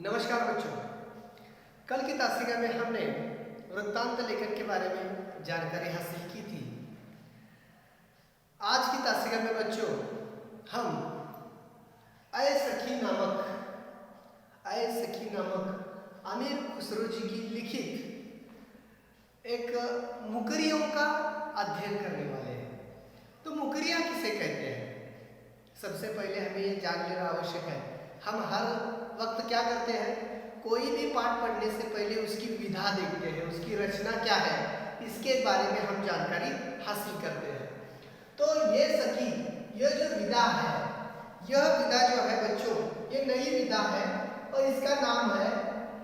नमस्कार बच्चों। कल की तासिका में हमने वृत्तांत लेखन के बारे में जानकारी हासिल की थी। आज की तासिका में बच्चों हम ऐ सखी नामक अमीर खुसरो जी की लिखित एक मुकरियों का अध्ययन करने वाले हैं। तो मुकरियाँ किसे कहते हैं? सबसे पहले हमें ये जान लेना आवश्यक है। हम हर वक्त क्या करते हैं, कोई भी पाठ पढ़ने से पहले उसकी विधा देखते हैं, उसकी रचना क्या है, इसके बारे में हम जानकारी हासिल करते हैं। तो ये सखी, यह जो विधा है, यह विधा जो है बच्चों, ये नई विधा है और इसका नाम है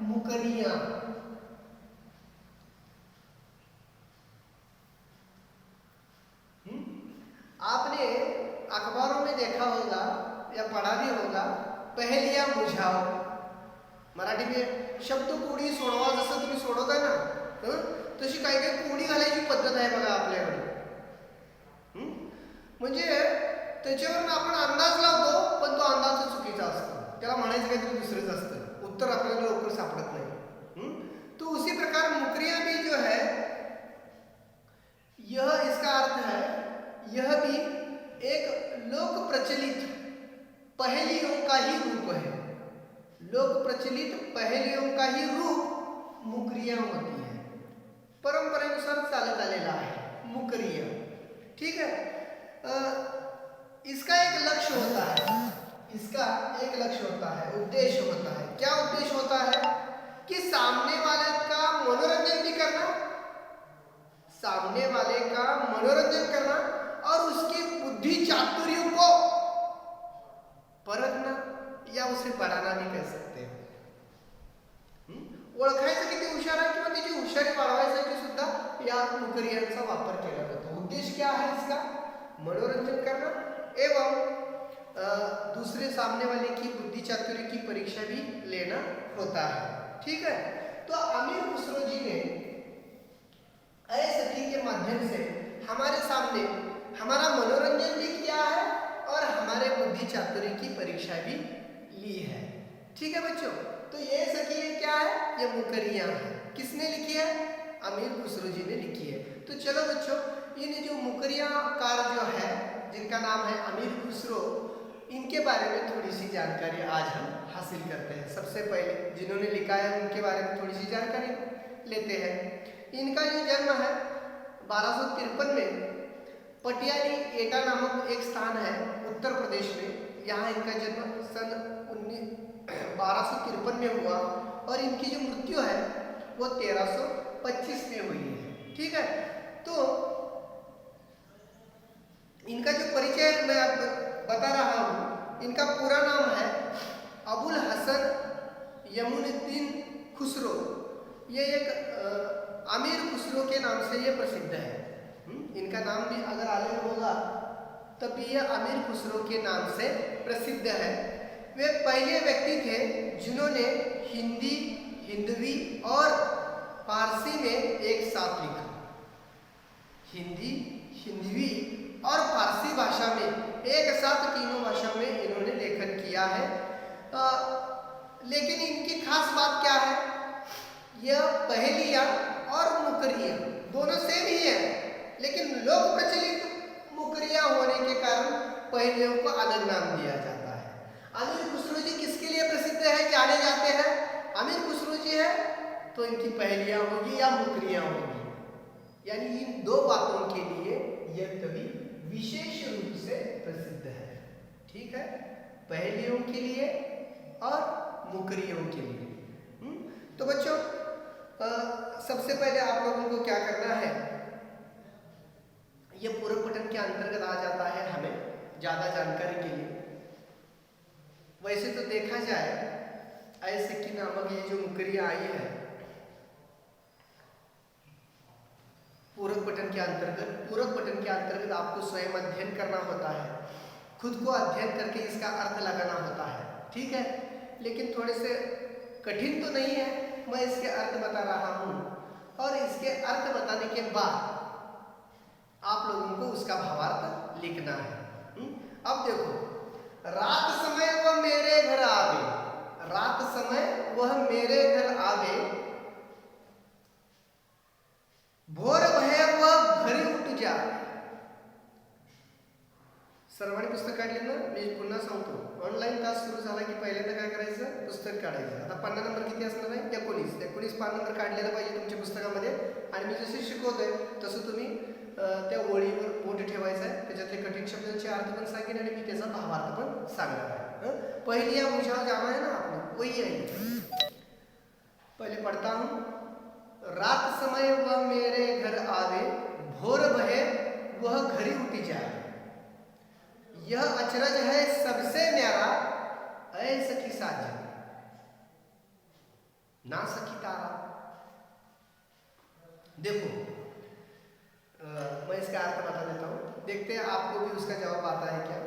मुकरियाँ। आपने अखबारों में देखा होगा या पढ़ा भी होगा, पहेलियां बुझाओ। मराठी में शब्द कोडी सोडवा, जसं तुम्ही सोडवता ना तशी काही काही कोडी घालायची पद्धत आहे बघा आपल्याकडे। म्हणजे त्याच्यावरून आपण अंदाज लावतो, पण तो अंदाज चुकीचा असतो, त्याला म्हणायचं काहीतरी दुसरंच असतं, उत्तर आपल्याला लवकर सापडत नाही। तो उसी प्रकार मुकरियां भी जो है, यह इसका अर्थ है, यह भी एक लोक प्रचलित पहेलियों का ही रूप है। लोक प्रचलित पहेलियों का ही रूप मुकरियां होती है, परंपरेनुसार चालत आलेला आहे मुकरियां। ठीक है। इसका एक लक्ष्य होता है, इसका एक लक्ष्य होता है, उद्देश्य होता है। क्या उद्देश्य होता है? कि सामने वाले का मनोरंजन भी करना, सामने वाले का मनोरंजन करना और उसकी बुद्धि चातुर्य को परखना या उसे बढ़ाना भी कह सकते हैं। ओळखायचं किती हुशार आहे किंवा त्याची हुशारी वाढवायसाठी सुद्धा या मुकरियांचा वापर केला जातो। उद्देश्य क्या है इसका? मनोरंजन करना एवं दूसरे सामने वाले की बुद्धि चातुर्य की परीक्षा भी लेना होता है। ठीक है। तो अमीर खुसरो जी ने ऐ सखी के माध्यम से हमारे सामने हमारा मनोरंजन भी किया है और हमारे बुद्धि चातुर्य की परीक्षा भी ली है। ठीक है बच्चों। तो ये सखी ये क्या है? ये मुकरियाँ है। किसने लिखी है? अमीर खुसरो जी ने लिखी है। तो चलो बच्चों, इन जो मुकरियाकार जो है, जिनका नाम है अमीर खुसरो, इनके बारे में थोड़ी सी जानकारी आज हम हासिल करते हैं। सबसे पहले जिन्होंने लिखा है उनके बारे में थोड़ी सी जानकारी लेते हैं। इनका जो जन्म है 1253 में पटियाली एटा नामक एक स्थान है उत्तर प्रदेश में, यहाँ इनका जन्म सन 1253 में हुआ और इनकी जो मृत्यु है वो 1325 में हुई है। ठीक है। तो इनका जो परिचय मैं बता रहा हूँ, इनका पूरा नाम है अबुल हसन यमुनुद्दीन खुसरो। ये एक अमीर खुसरो के नाम से ये प्रसिद्ध है। इनका नाम भी अगर आलेख होगा तब भी यह अमीर खुसरो के नाम से प्रसिद्ध है। वे पहले व्यक्ति थे जिन्होंने हिंदी, हिंदवी और फारसी में एक साथ लिखा। हिंदी, हिंदवी और फारसी भाषा में एक साथ तीनों भाषा में इन्होंने लेखन किया है। लेकिन इनकी खास बात क्या है? यह पहेलियाँ और मुकरियाँ दोनों सेम ही है, लेकिन लोक प्रचलित मुकरियाँ होने के कारण पहेलियों को अलग नाम दिया जाता है। अमीर खुसरो जी किसके लिए प्रसिद्ध है, जाने जाते हैं? अमीर खुसरो जी है तो इनकी पहेलियाँ होगी या मुकरियाँ होगी, यानी इन दो बातों के लिए यह कवि विशेष रूप से प्रसिद्ध है। ठीक है। पहेलियों के लिए और मुकरियों के लिए। तो बच्चों, सबसे पहले आप लोगों को क्या करना है, यह पूरक पठन के अंतर्गत आ जाता है हमें ज़्यादा जानकारी के लिए। वैसे तो देखा जाए ऐ सखी नामक ये जो मुकरियाँ आई है पूरक पठन के अंतर्गत आपको स्वयं अध्ययन करना होता है, खुद को अध्ययन करके इसका अर्थ लगाना होता है। ठीक है। लेकिन थोड़े से कठिन तो नहीं है, मैं इसके अर्थ बता रहा हूँ और इसके अर्थ बताने के बाद आप लोगों को उसका भावार्थ लिखना है। अब देखो, रात समय वो मेरे घर आवे, रात समय ऑनलाईन तास सुरू झाला की पहिल्यांदा काय करायचं, पुस्तक काढायचं. आता पन्ना नंबर किती असणार आहे, 19 पान नंबर काढलेला पाहिजे तुमच्या पुस्तकामध्ये. आणि मी जसे शिकवतोय तसं तुम्ही त्या ओळीवर बोट ठेवायचं आहे. त्याच्यातले कठीण शब्दांचे अर्थ पण सांगेन आणि मी त्याचा भावार्थ पण सांगणार आहे. पहिली या मुझा जाना है ना आपने, वही है. पहले पढ़ता हूँ. रात समय वह मेरे घर आवे, भोर बहे वह घरी उठी जाए. यह अचरज है सबसे न्यारा, ऐ सखी साजन ना सखी तारा. देखो मैं इसका अर्थ बता देता हूँ, देखते हैं आपको भी उसका जवाब आता है क्या.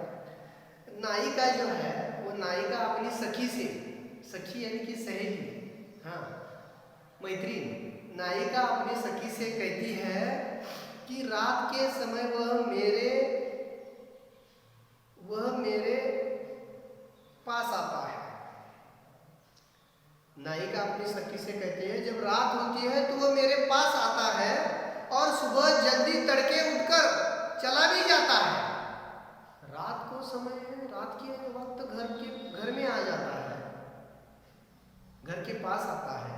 नायिका जो है वो नायिका अपनी सखी से, सखी यानी कि सहेली, हाँ मैत्रीन, नायिका अपनी सखी से कहती है कि रात के समय वह मेरे पास आता है. नायिका अपनी सखी से कहती है जब रात होती है तो वह मेरे पास आता है और सुबह जल्दी तड़के उठकर चला भी जाता है. रात को समय है, रात के वक्त घर में आ जाता है, घर के पास आता है,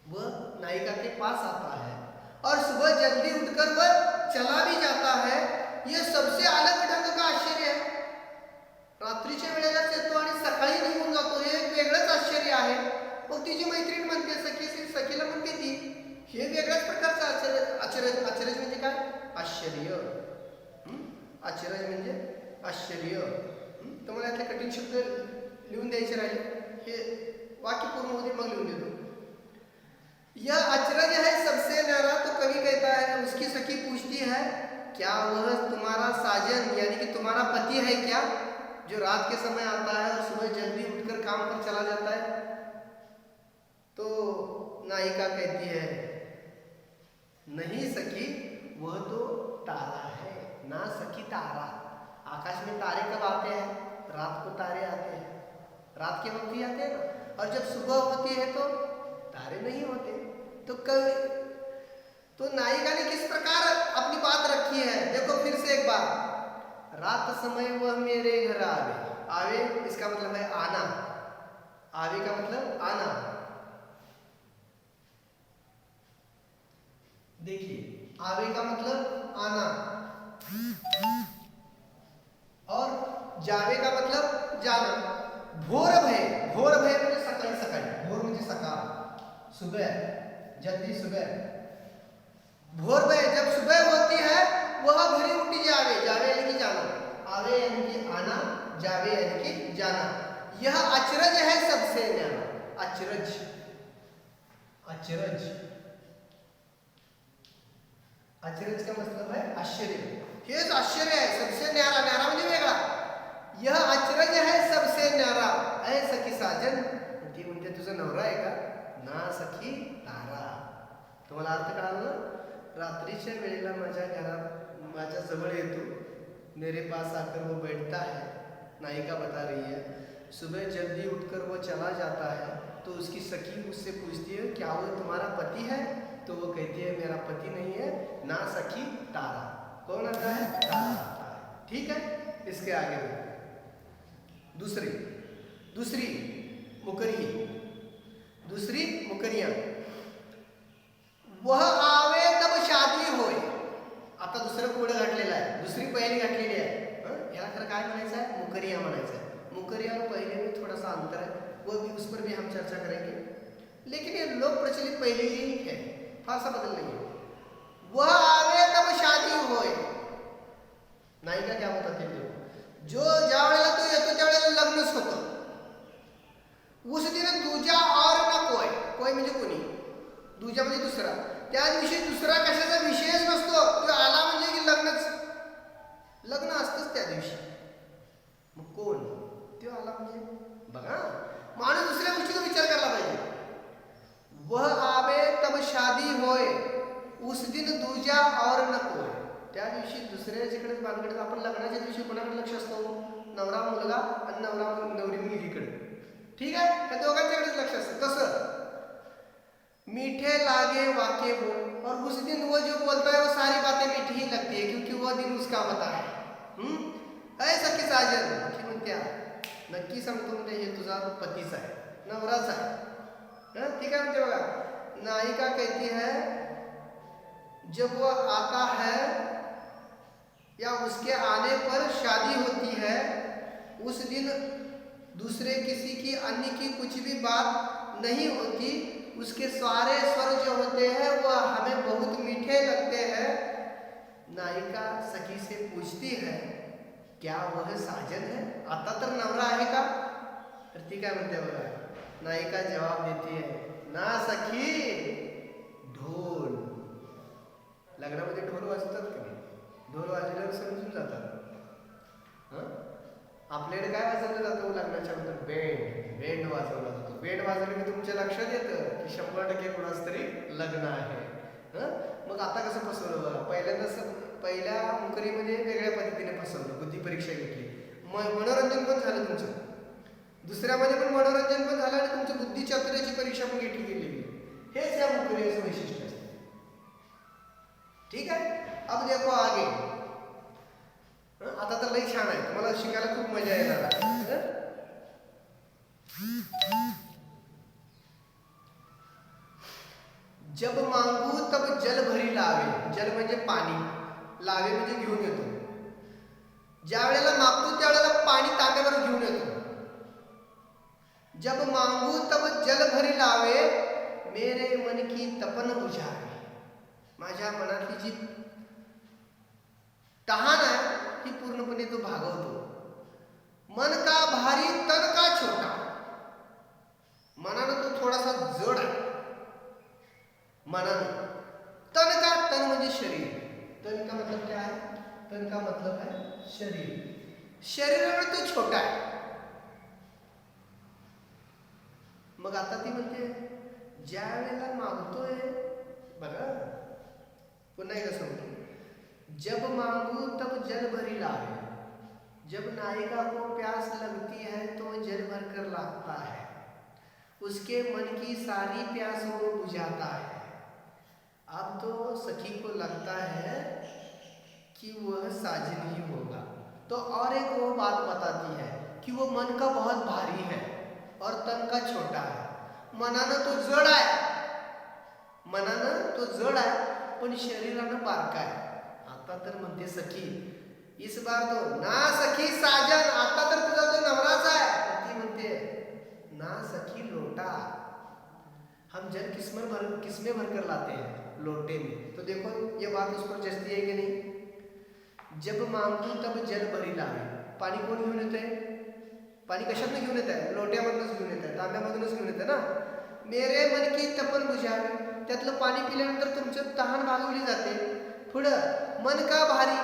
वह नायिका के पास आता है और सुबह जल्दी उठकर वह चला भी जाता है. यह सबसे अलग ढंग का आश्चर्य है. रात्रीच्या वेळेलाच येतो आणि सकाळी निघून जातो, हे एक वेगळंच आश्चर्य आहे. मग तिची मैत्रीण म्हणते, सखीला म्हणते ती, हे वेगळ्याच प्रकारचं अचरज म्हणजे काय, आश्चर्य. अचरज म्हणजे आश्चर्य. तुम्हाला यातले कठीण शब्द लिहून द्यायचे राहिले, हे वाक्य पूर्ण होते मग लिहून देतो. यह अचरज है सबसे न्यारा. तो कवि कहता है, उसकी सखी पूछती है क्या वह तुम्हारा साजन यानी कि तुम्हारा पति है क्या, जो रात के समय आता है और सुबह जल्दी उठकर काम पर चला जाता है. तो नायिका कहती है नहीं सखी, वह तो तारा है. ना सखी तारा. आकाश में तारे कब आते हैं, रात को तारे आते हैं, रात के वक्त ही आते हैं ना. और जब सुबह होती है तो तारे नहीं होते. तो नायिका ने किस प्रकार अपनी बात रखी है, देखो फिर से एक बार. रात समय वह मेरे घर आवे. आवे इसका मतलब है आना. आवे का मतलब आना. देखिए आवे का मतलब आना और जावे का मतलब जाना. भोर भय, भोर भय म्हणजे सकाळी सकाळी. भोर म्हणजे सकाळ, सुबह, जल्दी सुबह. भोर भय जब सुबह होती है वह घरी उठी जावे. जावे यानी कि जाना, आवे यानी कि आना, जावे यानी कि जाना. यह अचरज है सबसे न्यारा. अचरज, अचरज, अचरज का मतलब है आश्चर्य. हेच आश्चर्य आहे, सबसे न्यारा. न्यारा म्हणजे वेगळा. यह अचरज है सबसे न्यारा, ऐ सखी साजन. ती म्हणते तुझा नवरा आहे का, ना सखी तारा. तुम्हाला अर्थ कळाला ना. रात्रीच्या वेळेला माझ्या घरात माझ्या जवळ येतो, मेरे पास आकर वो बैठता है. नायिका बता रही है सुबह जल्दी उठकर वो चला जाता है. तो उसकी सखी उससे पूछती है क्या वो तुम्हारा पति है. तो वो कहती है मेरा पति नहीं है, ना सखी तारा. कौन आता है, तारा आता है. ठीक है, इसके आगे दूसरी मुकरिया. वह आवे तब शादी होय. आता दुसरं कोड घातलेलं आहे, दुसरी पहिली घातलेली आहे. याला खरं काय म्हणायचं आहे, मुकरिया म्हणायचं आहे. मुकरिया और पहले में थोड़ा सा अंतर है, वो भी उस पर भी हम चर्चा करेंगे. लेकिन ये लोक प्रचलित पहले ही है, फार सा बदल नहीं है. वह आवे तब शादी होय. नायिका क्या होता ते जो ज्या वेळेला तो येतो त्यावेळेला लग्नच होतं. उस दिन दूजा और ना कोय म्हणजे कोणी, दूजा म्हणजे दुसरा. त्या दिवशी दुसरा कशाचा विषयच नसतो, तो आला म्हणजे की लग्न असतंच त्या दिवशी. मग कोण तो आला म्हणजे बघा, माणूस दुसऱ्या गोष्टीचा विचार करायला पाहिजे. वह आवे तब शादी होय, उस दिन दूजा और न कोय. त्या दिवशी दुसऱ्याच्याकडेच बांधकडे. आपण लग्नाच्या दिवशी कोणाकडे लक्ष असतो, नवरा मुलगा आणि नवरी मुलगीकडे. ठीक आहे, त्या दोघांच्याकडेच लक्ष असतं. कसं मीठे लागे वाके बोल. और उस दिन वो जो बोलता है वो सारी बातें मीठी ही लगती है, क्योंकि वो दिन उसका होता है. अय सखी साजन, सखी म्हणत्या नक्की सांगतो म्हणते हे तुझा पतीच आहे, नवराच आहे. ठीक है म्हणते बघा. नायिका कहती है जब वो आता है या उसके आने पर शादी होती है, उस दिन दूसरे किसी की अन्य की कुछ भी बात नहीं होती. उसके सारे स्वर जो होते हैं वह हमें बहुत मीठे लगते हैं. नायिका सखी से पूछती है क्या वह साजन है, आता तर नवरा आहे का. तर ती काय म्हणते बघा, नायिका जवाब देती है ना सखी, ढोल. लग्नामध्ये ढोल वाजतात का नाही, ढोल वाजल्यावर समजून जातात. आपल्याकडे काय वाजवलं जातं लग्नाच्या नंतर, बेंड वाजवला जातो. बेंड वाजवलं की तुमच्या लक्षात येतं की 100% कोणाच तरी लग्न आहे. मग आता कसं फसवलं बघा, पहिल्या मुकरीमध्ये वेगळ्या पद्धतीने फसवलं, बुद्धी परीक्षा घेतली, मनोरंजन पण झालं तुमचं. दुसऱ्यामध्ये पण मनोरंजन पण झालं आणि तुमची बुद्धी चातुर्याची परीक्षा पण घेतली गेली. हेच या मुकरीचं वैशिष्ट्य असतं. ठीक आहे. अब देखो आगे. आता तर लई छान आहे, तुम्हाला शिकायला खूप मजा येणार. जब मांगू तब जल भरी लावे. जल म्हणजे पाणी, लावे म्हणजे घेऊन येतो. ज्या वेळेला मागतो त्यावेळेला पाणी तांब्यावर घेऊन येतो. जब मांगू तब जल भरी लावे, मेरे मन की तपन बुझावे. माझ्या मनातली जी तहान आहे ती पूर्णपणे तो भागवतो. मन का भारी तन का छोटा. मनानं तो थोडासा जड आहे, मनानं. तन का, तन म्हणजे शरीर. तन का मतलब क्या है, तन का मतलब है शरीर. शरीरानं तो छोटा आहे. मग आता ती म्हणते ज्या वेळेला मागतोय बघा, पुन्हा एकदा सांगतो. जब मांगू तब जल भरी लावे. जब नायिका को प्यास लगती है तो जल भर कर लाता है, उसके मन की सारी प्यासों को बुझाता है. अब तो सखी को लगता है कि वह साजन ही होगा. तो और एक वो बात बताती है कि वो मन का बहुत भारी है और तन का छोटा है. मनानं तो जड आहे, मनानं तो जड आहे पण शरीरानं बारका आहे. आता तर म्हणते सखी, इस बार तो ना सखी साजन, आता तर तुझा तो नवराच आहे. ती म्हणते ना सखी लोटा, हम जल किसमें भर कर लाते हैं, लोटे में. तो देखो ये बात उस पर जचती है कि नहीं. जब मांगू तब जल भरी लावे. पाणी कोण घेऊन येते, पाणी कशातनं घेऊन येत आहे, लोट्यामधूनच घेऊन येत आहे, तांब्यामधूनच घेऊन येते ना. मेरे मन की तपन बुझावे. त्यातलं पाणी पिल्यानंतर तुमचं तहान भागवली जाते. पुढं मन का भारी,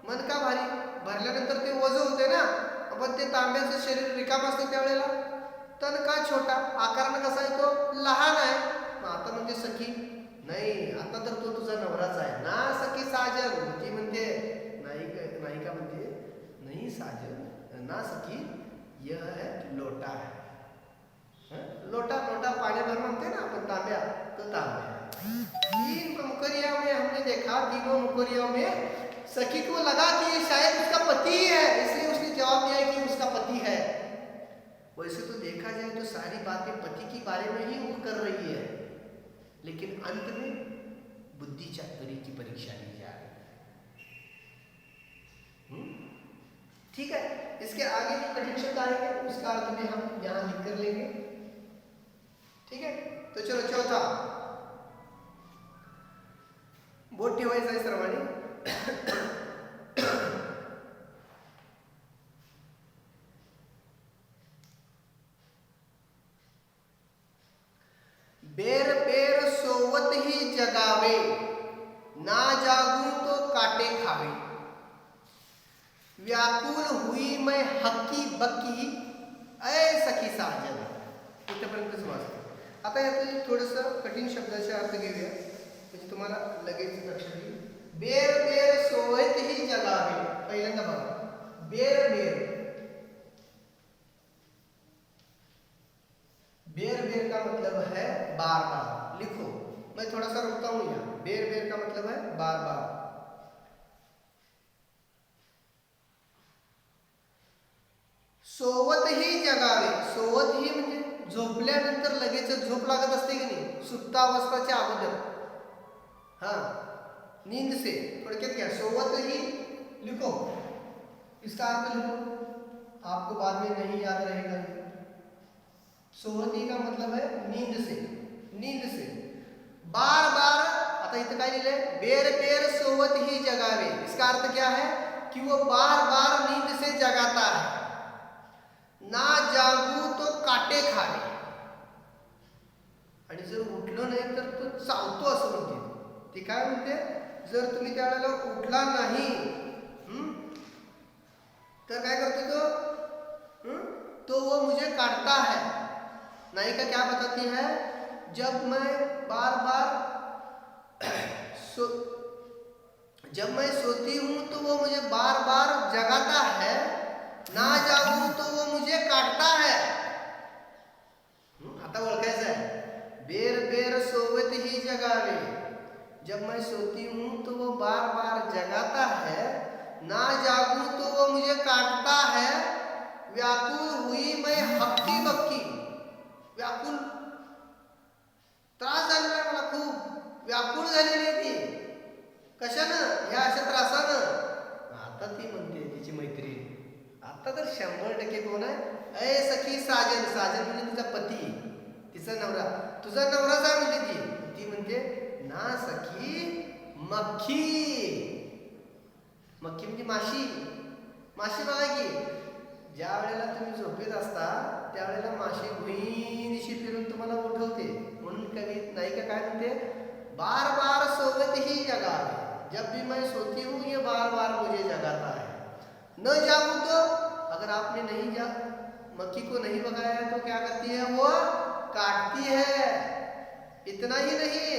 मन का भारी भरल्यानंतर ते वजन होते ना, पण ते तांब्याचं शरीर रिकाम असतं त्यावेळेला. तन का छोटा, आकारानं कसा आहे तो लहान आहे. आता म्हणजे सखी नाही, आता तर तो तुझा नवराच आहे ना सखी साजन. ती म्हणते नायिका म्हणते नाही साजन ना सखी, यह है लोटा है. लोटा लोटा पानी भर मांगते ना अपन, तांब्या तो तांब्या. तीन मुकरियों में हमने देखा, तीनों मुकरियों में सखी को लगा कि ये शायद उसका पति है, इसलिए उसने जवाब दिया कि उसका पति है. वैसे तो देखा जाए तो सारी बातें पति के बारे में ही वो कर रही है, लेकिन अंत में बुद्धि चातुर्य की परीक्षा ली जा रही है. ठीक है. इसके आगे जो कठिन शब्द आएंगे उसका अर्थ भी हम यहाँ लिख कर लेंगे. ठीक है. तो चलो चौथा बोट ठेवायचं आहे सर्वांनी. बेर बेर सोवत ही जगावे, ना जागू तो काटे खावे. व्याकुल हुई मैं हक्की बक्की, ऐ सखी साजन. इथपर्यंतच वाचतो. आता यातलं थोडंसं कठीण शब्दाचे अर्थ घेऊया म्हणजे तुम्हाला लगेच लक्षात येईल. बेर बेर सोवत ही जगावे. पहिल्यांदा बघा, बेर बेर, बेर बेर का मतलब है बार बार. लिखो, मैं थोड़ा सा रुकता हूं यहाँ. बेर बेर का मतलब है बार बार. ही जगावे. सोवत ही म्हणजे झोपल्यानंतर लगेच झोप लागत असते की नाही, सुप्तावस्थाच्या अगोदर. हा, नींद से थोड़के क्या सोवत ही लिखो, इसका अर्थ लिखो, आपको बाद में नहीं याद रहेगा. सोवत ही का मतलब है नींद से. नींद से बार बार, आता इथं काय लिहिलंय, बेर बेर सोवत ही जगावे. इसका अर्थ क्या है कि वो बार बार नींद से जगाता है. ना जागू तो काटे खावे. आणि जर उठलो नाही तर तो चावतो असं म्हणते. ती काय म्हणते, जर तुम्ही त्यावेळेला उठला नाही तर काय करते तो वो मुझे काटता है. नायिका क्या बताती है, जब मैं बार बार जब मैं सोती हूं तो वो मुझे बार बार जगाता है, ना जागू तो वो मुझे काटता है. आता ओळखायचं आहे, बेर बेर सोवत ही जगावे. जब मैं सोती हूं तो वो बार बार जगाता है, ना जागू तो वो मुझे काटता है. व्याकुल हुई मैं हक्की बक्की. व्याकुल, त्रास झालेला मला खूप, व्याकुळ झालेली ती. कशानं, ह्या अशा त्रासानं. आता ती म्हणते तिची मैत्रीण, आता तर 100% कोण आहे, अय सखी साजन. साजन म्हणजे तिचा पती, तिचा नवरा. तुझा नवराच आहे म्हणते ती. ती म्हणते, ना सखी मक्खी. मक्खी म्हणजे माशी. माशी बघा की, ज्या वेळेला तुम्ही झोपेत असता त्यावेळेला माशी भुईनिशी फिरून तुम्हाला उठवते. म्हणून कवी नायिका काय म्हणते, बार बार सोवत ही जगावे. जब भी मैं सोती हूँ ये बार बार मुझे जगाता है. न जागू तो, अगर आपने नहीं मक्खी को नहीं भगाया है तो क्या करती है, वो काटती है. इतना ही नहीं,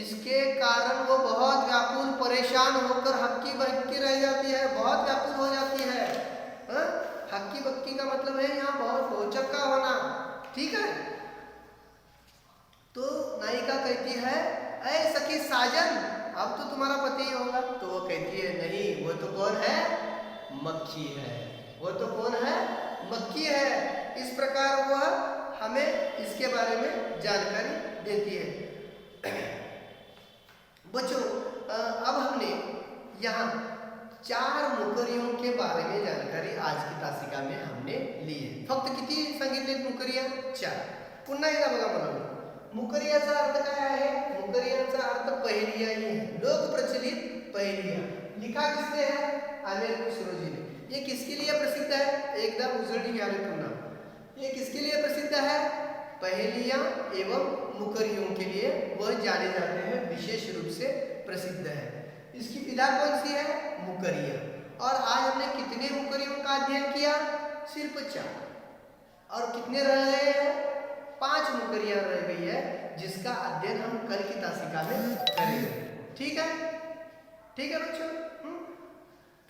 इसके कारण वो बहुत व्याकुल परेशान होकर हक्की बक्की रह जाती है, बहुत व्याकुल हो जाती है. हक्की बक्की का मतलब है यहाँ बहुत रोचक का होना. ठीक है. तो नायिका कहती है, ऐ सखी साजन, अब तो तुम्हारा पति ही होगा. तो वो कहती है, नहीं, वो तो कौन है, मक्खी है. वो तो कौन है, मक्खी है. इस प्रकार वह हमें इसके बारे में जानकारी देती है. बच्चों, अब हमने यहाँ 4 मुकरियों के बारे में जानकारी आज की तासिका में हमने ली है. फक्त किती सांगितले मुकरिया, 4. पुन्हा एकदा बघा मला, मुकरियाचा अर्थ काय आहे. मुकरियाचा अर्थ पहेलिया ही है, लोक प्रचलित पहेलिया. लिखा किसने है, आमिर खुसरो जी ने. ये किसके लिए प्रसिद्ध है, एकदा उजळणी घ्यावे पुन्हा. ये किसके लिए प्रसिद्ध है, पहेलियां एवं मुकरियों के लिए वह जाने जाते हैं, विशेष रूप से प्रसिद्ध है. इसकी विधा कौन सी है, मुकरिया. और आज हमने कितने मुकरियों का अध्ययन किया, सिर्फ 4. और कितने रह गए हैं, 5 मुकरियां रह गई है, जिसका अध्ययन हम कल की तासिका में करेंगे. ठीक है, ठीक है बच्चों.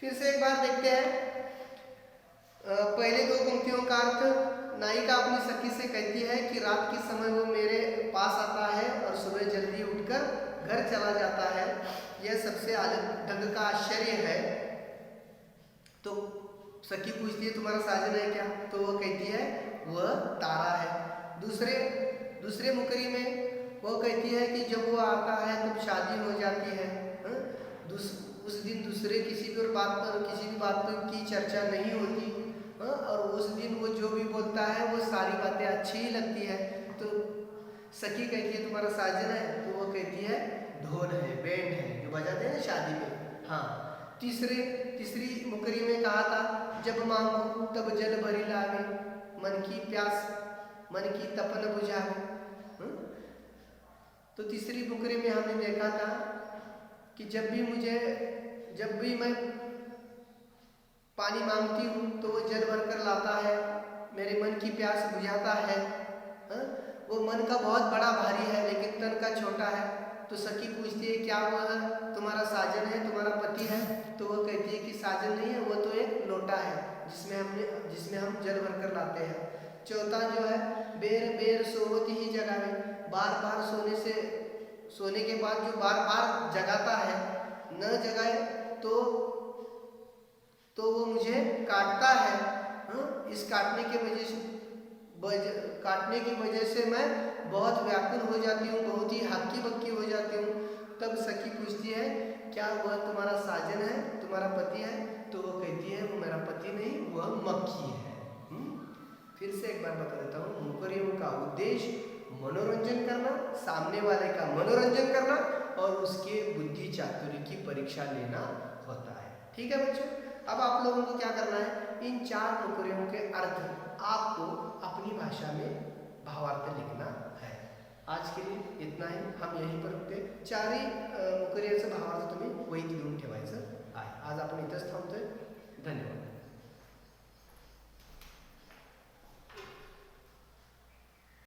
फिर से एक बार देखते हैं. पहले 2 पंक्तियों का अर्थ. नायिका अपनी सखी से कहती है कि रात के समय वो मेरे पास आता है और सुबह जल्दी उठकर घर चला जाता है. यह सबसे अलग ढंग का आश्चर्य है. तो सखी पूछती है, तुम्हारा साजन है क्या. तो वो कहती है, वह तारा है. दूसरे मुकरी में वो कहती है कि जब वो आता है तब शादी हो जाती है. उस दिन दूसरे किसी भी बात पर की चर्चा नहीं होती. और उस दिन वो जो भी बोलता है वो सारी बातें अच्छी ही लगती है. तो सखी कहती है, तुम्हारा साजन है. तो वो कहती है, ढोल है, बैंड है, जो बजाते हैं शादी में. हाँ. तीसरी मुकरी में कहा था, जब मांगू तब जल भरी लावे, मन की प्यास मन की तपन बुझावे. तो तीसरी मुकरी में हमने देखा था कि जब भी मैं पानी मांगती हूँ तो वो जल भरकर लाता है, मेरे मन की प्यास बुझाता है. वो मन का बहुत बड़ा भारी है लेकिन तन का छोटा है. तो सखी पूछती है, क्या वो तुम्हारा साजन है, तुम्हारा पति है. तो वो कहती है कि साजन नहीं है, वो तो एक लोटा है जिसमें हम जल भरकर लाते हैं. चौथा जो है, बेर बेर सोवत ही जगावे. बार बार सोने के बाद जो बार बार जगाता है, न जगाए तो वो मुझे काटता है. इस काटने की वजह से मैं बहुत व्याकुल हो जाती हूँ, बहुत ही हक्की बक्की हो जाती हूँ। तब सखी पूछती है क्या वह तुम्हारा साजन है, तुम्हारा पति है? तो वो कहती है वो मेरा पति नहीं, वह मक्खी है। फिर से एक बार बता देता हूँ, मुखरियों का उद्देश्य मनोरंजन करना, सामने वाले का मनोरंजन करना और उसके बुद्धि चातुर्य की परीक्षा लेना होता है। ठीक है बच्चों, अब आप लोगों को क्या करना है, इन 4 मुखरियों के अर्थ आपको अपनी भाषा में भावार्थ लिखना है। आज के लिए इतना ही, हम यहीं पर रुकते। 4 मुखरियांचं भावार्थ तुम्ही वहीत लिहून ठेवायचं आहे। आज आपण इथंच थांबतोय। धन्यवाद।